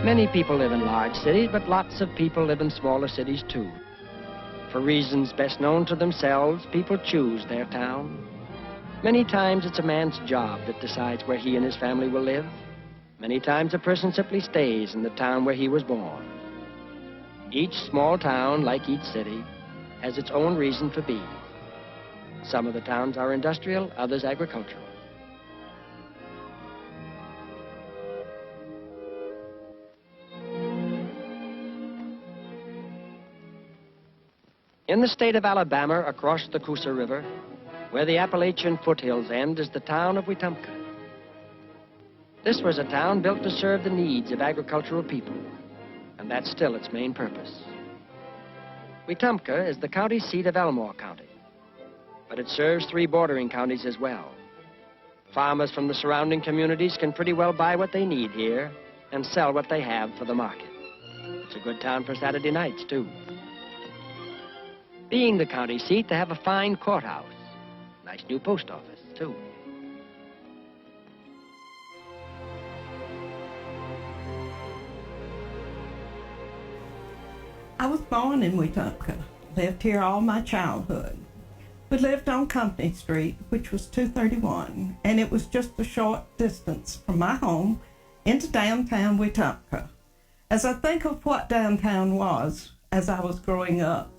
Many people live in large cities, but lots of people live in smaller cities too. For reasons best known to themselves, people choose their town. Many times it's a man's job that decides where he and his family will live. Many times a person simply stays in the town where he was born. Each small town, like each city, has its own reason for being. Some of the towns are industrial, others agricultural. In the state of Alabama, across the Coosa River, where the Appalachian foothills end, is the town of Wetumpka. This was a town built to serve the needs of agricultural people, and that's still its main purpose. Wetumpka is the county seat of Elmore County, but it serves 3 bordering counties as well. Farmers from the surrounding communities can pretty well buy what they need here and sell what they have for the market. It's a good town for Saturday nights, too. Being the county seat, they have a fine courthouse. Nice new post office, too. I was born in Wetumpka, lived here all my childhood. We lived on Company Street, which was 231, and it was just a short distance from my home into downtown Wetumpka. As I think of what downtown was as I was growing up,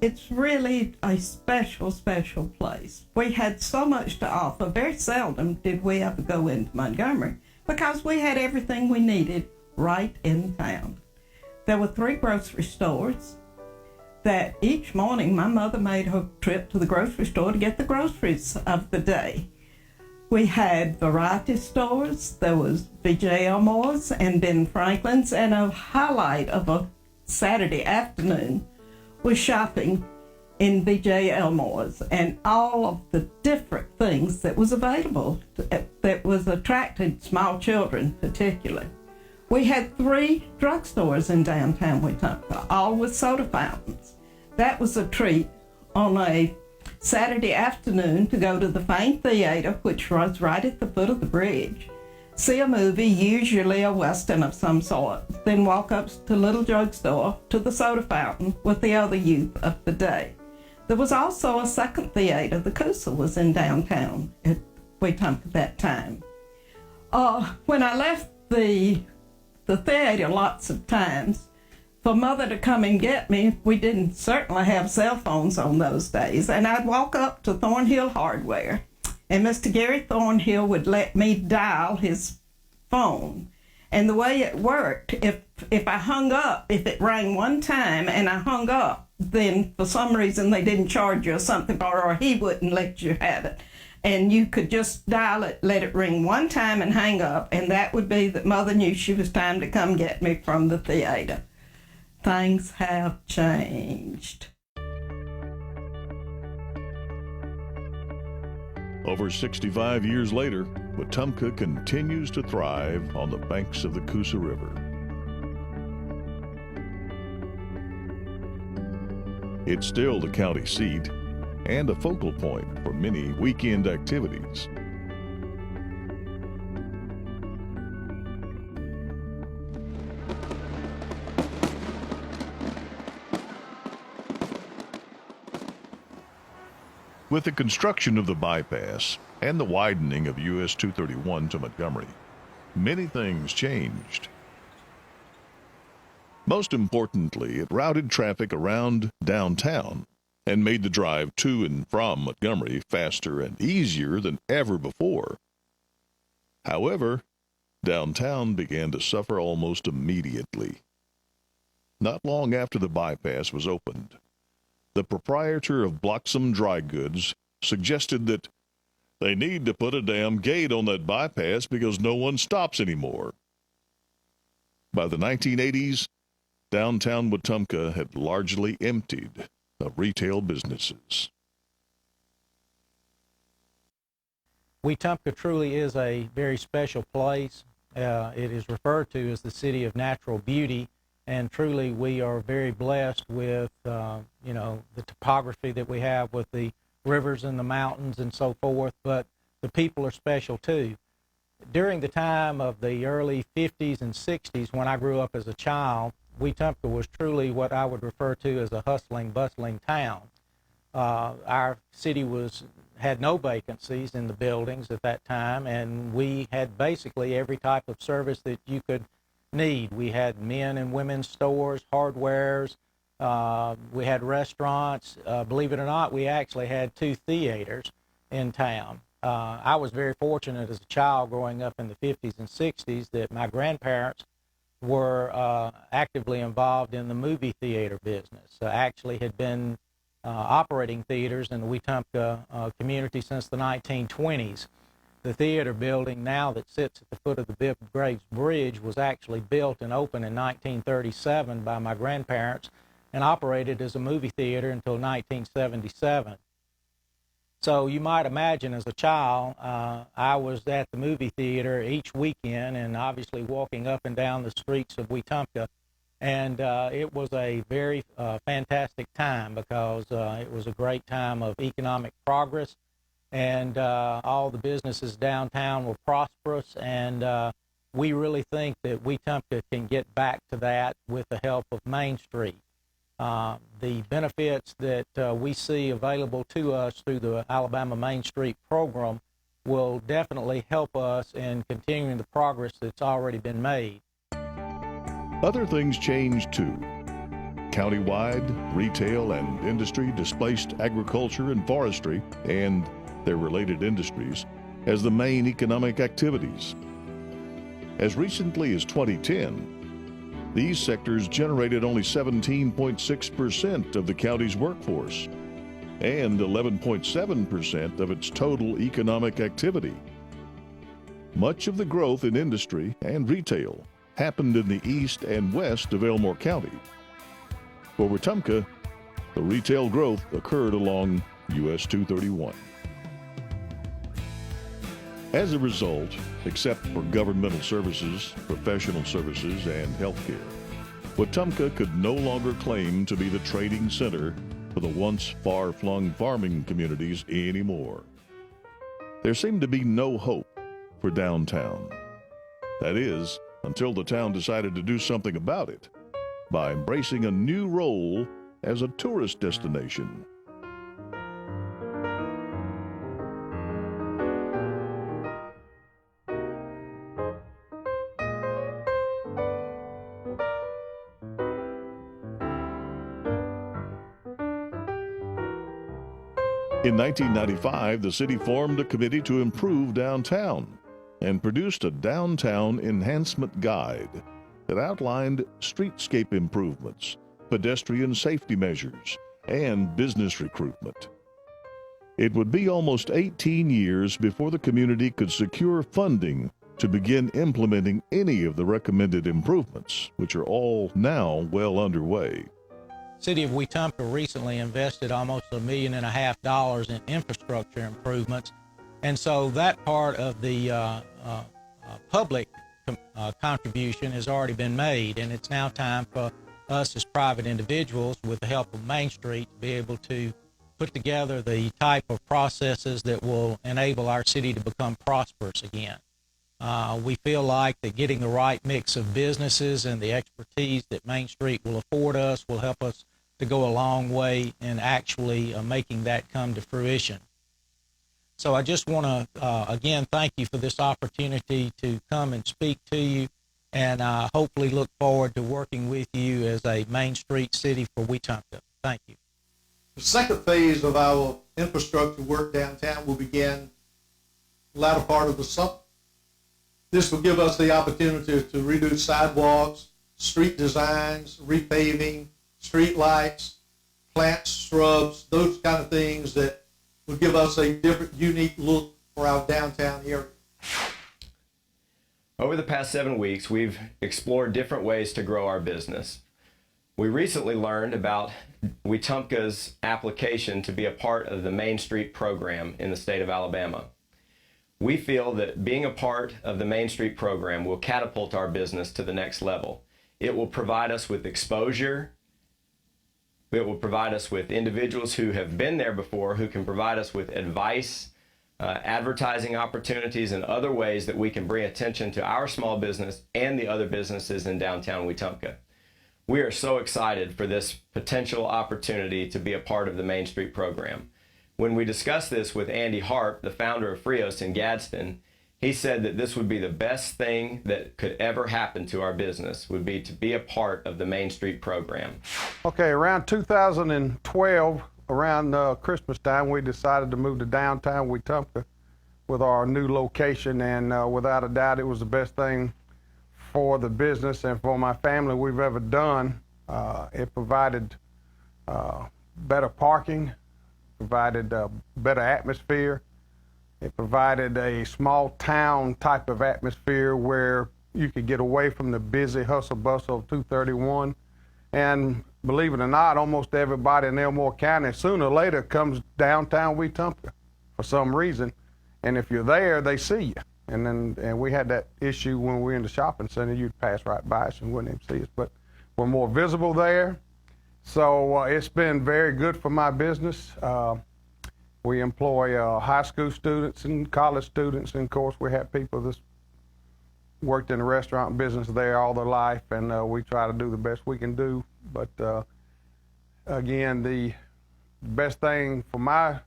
it's really a special, special place. We had so much to offer. Very seldom did we ever go into Montgomery because we had everything we needed right in town. There were 3 grocery stores that each morning my mother made her trip to the grocery store to get the groceries of the day. We had variety stores. There was B.J. Elmore's and Ben Franklin's, and a highlight of a Saturday afternoon was shopping in B.J. Elmore's and all of the different things that was available that was attracted small children particularly. We had 3 drugstores in downtown Wetumpka, all with soda fountains. That was a treat on a Saturday afternoon to go to the Fane Theater, which was right at the foot of the bridge, see a movie, usually a Western of some sort, then walk up to Little Drugstore to the soda fountain with the other youth of the day. There was also a second theater. The Coosa was in downtown at Wetumpka at that time. When I left the theater lots of times, for Mother to come and get me, we didn't certainly have cell phones on those days, and I'd walk up to Thornhill Hardware, and Mr. Gary Thornhill would let me dial his phone. And the way it worked, if I hung up, if it rang one time and I hung up, then for some reason they didn't charge you or something, or he wouldn't let you have it. And you could just dial it, let it ring one time and hang up, and that would be that Mother knew she was time to come get me from the theater. Things have changed. Over 65 years later, Wetumpka continues to thrive on the banks of the Coosa River. It's still the county seat and a focal point for many weekend activities. With the construction of the bypass and the widening of US 231 to Montgomery, many things changed. Most importantly, it routed traffic around downtown and made the drive to and from Montgomery faster and easier than ever before. However, downtown began to suffer almost immediately. Not long after the bypass was opened, the proprietor of Bloxham Dry Goods suggested that they need to put a damn gate on that bypass because no one stops anymore. By the 1980s, downtown Wetumpka had largely emptied of retail businesses. Wetumpka truly is a very special place. It is referred to as the city of natural beauty. And truly, we are very blessed with, you know, the topography that we have with the rivers and the mountains and so forth, but the people are special too. During the time of the early 50s and 60s, when I grew up as a child, Wetumpka was truly what I would refer to as a hustling, bustling town. Our city had no vacancies in the buildings at that time, and we had basically every type of service that you could need. We had men and women's stores, hardwares, we had restaurants. Believe it or not, we actually had 2 theaters in town. I was very fortunate as a child growing up in the 50s and 60s that my grandparents were actively involved in the movie theater business. Actually had been operating theaters in the Wetumpka community since the 1920s. The theater building now that sits at the foot of the Bibb Graves Bridge was actually built and opened in 1937 by my grandparents and operated as a movie theater until 1977. So you might imagine as a child, I was at the movie theater each weekend and obviously walking up and down the streets of Wetumpka. And it was a very fantastic time because it was a great time of economic progress, and all the businesses downtown were prosperous, and we really think that Wetumpka can get back to that with the help of Main Street. The benefits that we see available to us through the Alabama Main Street program will definitely help us in continuing the progress that's already been made. Other things changed too. Countywide, retail and industry displaced agriculture and forestry and their related industries as the main economic activities. As recently as 2010, these sectors generated only 17.6% of the county's workforce and 11.7% of its total economic activity. Much of the growth in industry and retail happened in the east and west of Elmore County. For Wetumpka, the retail growth occurred along US 231. As a result, except for governmental services, professional services, and healthcare, Wetumpka could no longer claim to be the trading center for the once far-flung farming communities anymore. There seemed to be no hope for downtown. That is, until the town decided to do something about it by embracing a new role as a tourist destination. In 1995, the city formed a committee to improve downtown and produced a downtown enhancement guide that outlined streetscape improvements, pedestrian safety measures, and business recruitment. It would be almost 18 years before the community could secure funding to begin implementing any of the recommended improvements, which are all now well underway. City of Wetumpka recently invested almost $1.5 million in infrastructure improvements, and so that part of the public contribution has already been made, and it's now time for us as private individuals, with the help of Main Street, to be able to put together the type of processes that will enable our city to become prosperous again. We feel like that getting the right mix of businesses and the expertise that Main Street will afford us will help us to go a long way in actually making that come to fruition. So I just want to, again, thank you for this opportunity to come and speak to you, and hopefully look forward to working with you as a Main Street city for Wetumpka. Thank you. The second phase of our infrastructure work downtown will begin the latter part of the summer. This will give us the opportunity to redo sidewalks, street designs, repaving, street lights, plants, shrubs, those kind of things that will give us a different, unique look for our downtown area. Over the past 7 weeks, we've explored different ways to grow our business. We recently learned about Wetumpka's application to be a part of the Main Street program in the state of Alabama. We feel that being a part of the Main Street program will catapult our business to the next level. It will provide us with exposure. It will provide us with individuals who have been there before, who can provide us with advice, advertising opportunities, and other ways that we can bring attention to our small business and the other businesses in downtown Wetumpka. We are so excited for this potential opportunity to be a part of the Main Street program. When we discussed this with Andy Harp, the founder of Frios in Gadsden, he said that this would be the best thing that could ever happen to our business, would be to be a part of the Main Street program. Okay, around 2012, around Christmas time, we decided to move to downtown Wetumpka with our new location, and without a doubt, it was the best thing for the business and for my family we've ever done. It provided better parking, provided a better atmosphere. It provided a small town type of atmosphere where you could get away from the busy hustle bustle of 231. And believe it or not, almost everybody in Elmore County sooner or later comes downtown Wetumpka for some reason. And if you're there, they see you. And we had that issue when we were in the shopping center. You'd pass right by us and wouldn't even see us. But we're more visible there. So it's been very good for my business. We employ high school students and college students, and of course we have people that's worked in the restaurant business there all their life, and we try to do the best we can do. But again, the best thing for my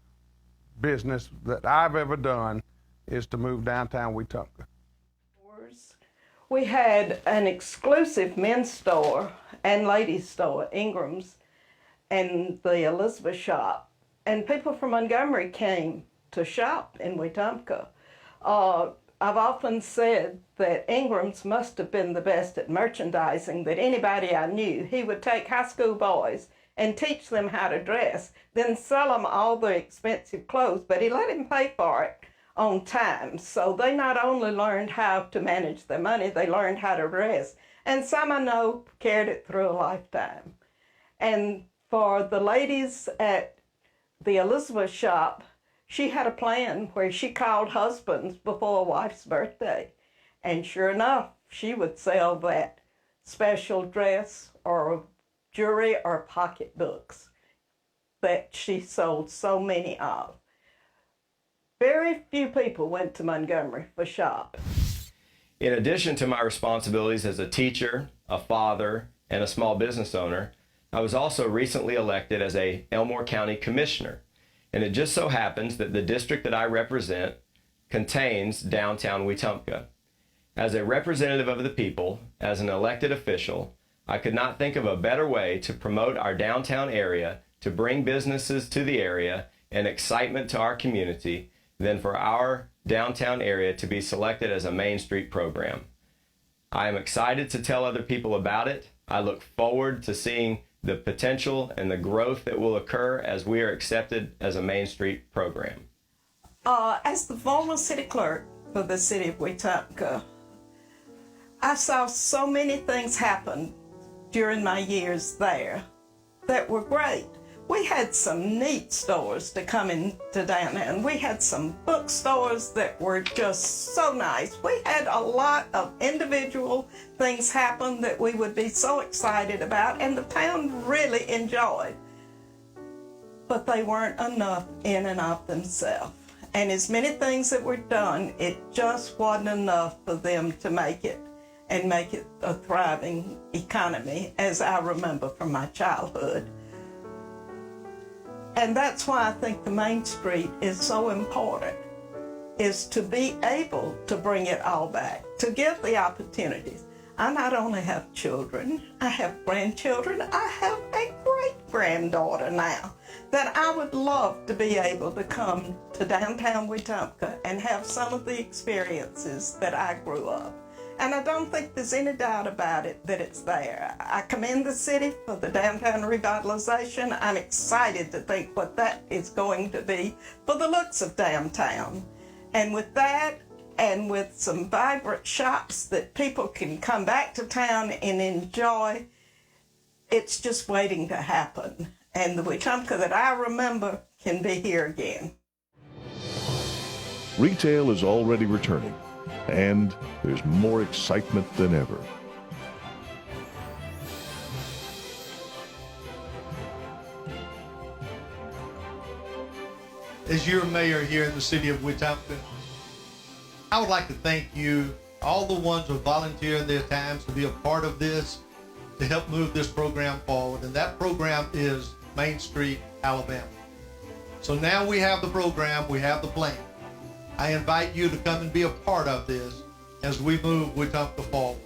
business that I've ever done is to move downtown Wetumpka. We had an exclusive men's store and ladies store, Ingram's, and the Elizabeth shop. And people from Montgomery came to shop in Wetumpka. I've often said that Ingram's must have been the best at merchandising that anybody I knew. He would take high school boys and teach them how to dress, then sell them all the expensive clothes, but he let them pay for it on time. So they not only learned how to manage their money, they learned how to dress. And some I know carried it through a lifetime. And for the ladies at the Elizabeth shop, she had a plan where she called husbands before a wife's birthday. And sure enough, she would sell that special dress or jewelry or pocketbooks that she sold so many of. Very few people went to Montgomery for shop. In addition to my responsibilities as a teacher, a father, and a small business owner, I was also recently elected as a Elmore County Commissioner. And it just so happens that the district that I represent contains downtown Wetumpka. As a representative of the people, as an elected official, I could not think of a better way to promote our downtown area, to bring businesses to the area and excitement to our community than for our downtown area to be selected as a Main Street program. I am excited to tell other people about it. I look forward to seeing the potential and the growth that will occur as we are accepted as a Main Street program. As the former city clerk for the city of Wetumpka, I saw so many things happen during my years there that were great. We had some neat stores to come into downtown. We had some bookstores that were just so nice. We had a lot of individual things happen that we would be so excited about, and the town really enjoyed. But they weren't enough in and of themselves. And as many things that were done, it just wasn't enough for them to make it and make it a thriving economy, as I remember from my childhood. And that's why I think the Main Street is so important, is to be able to bring it all back, to give the opportunities. I not only have children, I have grandchildren, I have a great-granddaughter now that I would love to be able to come to downtown Wetumpka and have some of the experiences that I grew up. And I don't think there's any doubt about it that it's there. I commend the city for the downtown revitalization. I'm excited to think what that is going to be for the looks of downtown. And with that, and with some vibrant shops that people can come back to town and enjoy, it's just waiting to happen. And the Wetumpka that I remember can be here again. Retail is already returning, and there's more excitement than ever. as your mayor here in the city of Wetumpka, I would like to thank you, all the ones who volunteered their times to be a part of this, to help move this program forward. And that program is Main Street, Alabama. So now we have the program, we have the plan. I invite you to come and be a part of this as we move Wetumpka forward.